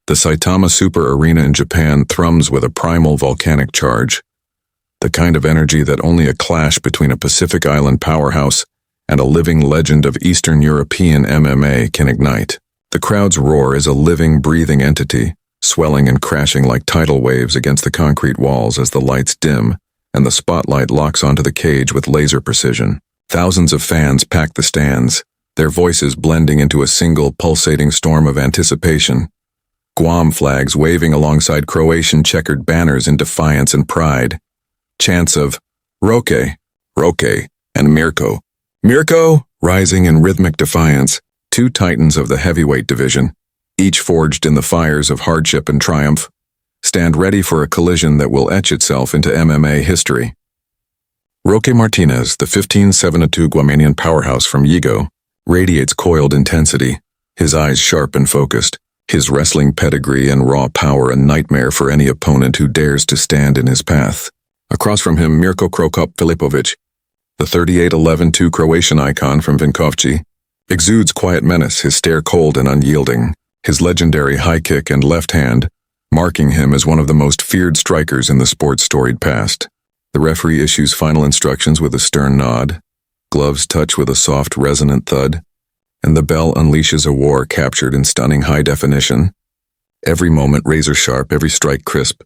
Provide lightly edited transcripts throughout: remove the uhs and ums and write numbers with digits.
The Saitama Super Arena in Japan thrums with a primal volcanic charge, the kind of energy that only a clash between a Pacific Island powerhouse and a living legend of Eastern European MMA can ignite. The crowd's roar is a living, breathing entity, swelling and crashing like tidal waves against the concrete walls as the lights dim and the spotlight locks onto the cage with laser precision. Thousands of fans pack the stands, their voices blending into a single pulsating storm of anticipation. Guam flags waving alongside Croatian checkered banners in defiance and pride. Chants of Roque, Roque, and Mirko, Mirko, rising in rhythmic defiance, two titans of the heavyweight division, each forged in the fires of hardship and triumph, stand ready for a collision that will etch itself into MMA history. Roque Martinez, the 15-7-2 Guamanian powerhouse from Yigo, radiates coiled intensity, his eyes sharp and focused, his wrestling pedigree and raw power a nightmare for any opponent who dares to stand in his path. Across from him, Mirko Cro Filipovic, the 38-11-2 Croatian icon from Vinkovci, exudes quiet menace, his stare cold and unyielding, his legendary high kick and left hand, marking him as one of the most feared strikers in the sport's storied past. The referee issues final instructions with a stern nod, gloves touch with a soft, resonant thud, and the bell unleashes a war captured in stunning high definition. Every moment razor sharp, every strike crisp,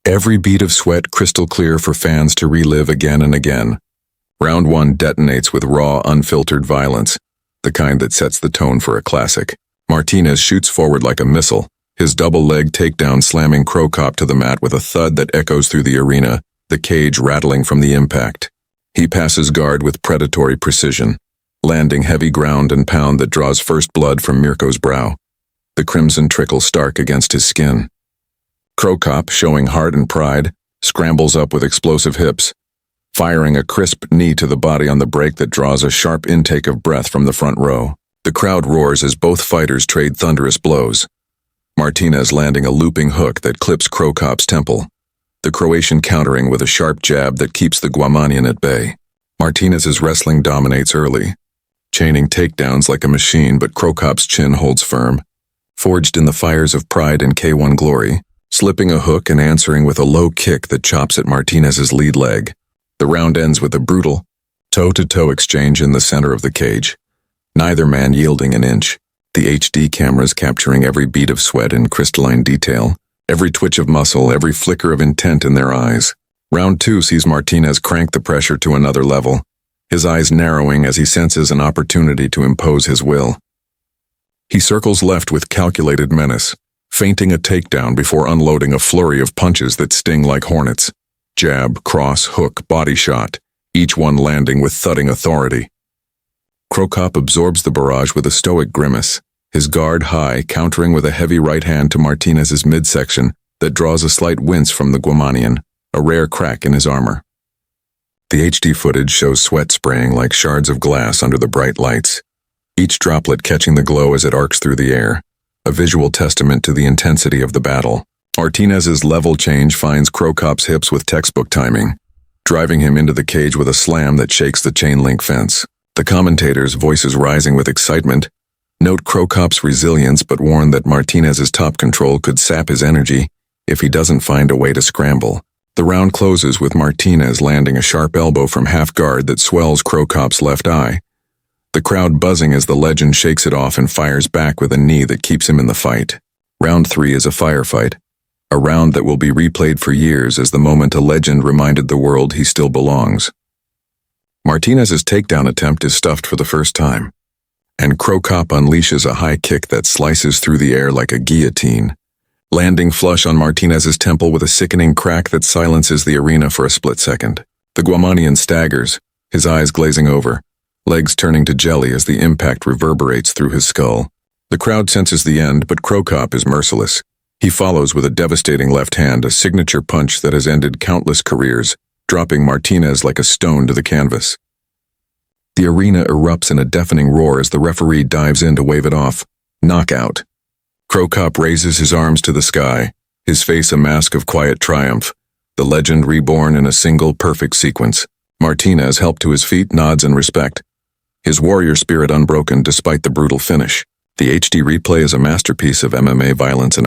every bead of sweat crystal clear for fans to relive again and again. Round one detonates with raw, unfiltered violence, the kind that sets the tone for a classic. Martinez shoots forward like a missile, his double-leg takedown slamming Cro to the mat with a thud that echoes through the arena, the cage rattling from the impact. He passes guard with predatory precision, landing heavy ground and pound that draws first blood from Mirko's brow. The crimson trickles stark against his skin. Cro, showing heart and pride, scrambles up with explosive hips, firing a crisp knee to the body on the break that draws a sharp intake of breath from the front row. The crowd roars as both fighters trade thunderous blows. Martinez landing a looping hook that clips Crocop's temple, the Croatian countering with a sharp jab that keeps the Guamanian at bay. Martinez's wrestling dominates early, chaining takedowns like a machine, but Crocop's chin holds firm, forged in the fires of pride and K1 glory, slipping a hook and answering with a low kick that chops at Martinez's lead leg. The round ends with a brutal, toe-to-toe exchange in the center of the cage, neither man yielding an inch, the HD cameras capturing every bead of sweat in crystalline detail, every twitch of muscle, every flicker of intent in their eyes. Round two sees Martinez crank the pressure to another level, his eyes narrowing as he senses an opportunity to impose his will. He circles left with calculated menace, feinting a takedown before unloading a flurry of punches that sting like hornets. Jab, cross, hook, body shot, each one landing with thudding authority. Cro absorbs the barrage with a stoic grimace, his guard high, countering with a heavy right hand to Martinez's midsection that draws a slight wince from the Guamanian, a rare crack in his armor. The HD footage shows sweat spraying like shards of glass under the bright lights, each droplet catching the glow as it arcs through the air, a visual testament to the intensity of the battle. Martinez's level change finds Crocop's hips with textbook timing, driving him into the cage with a slam that shakes the chain-link fence. The commentators, voices rising with excitement, note Crocop's resilience but warn that Martinez's top control could sap his energy if he doesn't find a way to scramble. The round closes with Martinez landing a sharp elbow from half guard that swells Crocop's left eye. The crowd buzzing as the legend shakes it off and fires back with a knee that keeps him in the fight. Round three is a firefight, a round that will be replayed for years as the moment a legend reminded the world he still belongs. Martinez's takedown attempt is stuffed for the first time, and Cro unleashes a high kick that slices through the air like a guillotine, landing flush on Martinez's temple with a sickening crack that silences the arena for a split second. The Guamanian staggers, his eyes glazing over, legs turning to jelly as the impact reverberates through his skull. The crowd senses the end, but Cro is merciless. He follows with a devastating left hand, a signature punch that has ended countless careers, dropping Martinez like a stone to the canvas. The arena erupts in a deafening roar as the referee dives in to wave it off. Knockout. Cro raises his arms to the sky, his face a mask of quiet triumph, the legend reborn in a single perfect sequence. Martinez, helped to his feet, nods in respect, his warrior spirit unbroken despite the brutal finish. The HD replay is a masterpiece of MMA violence and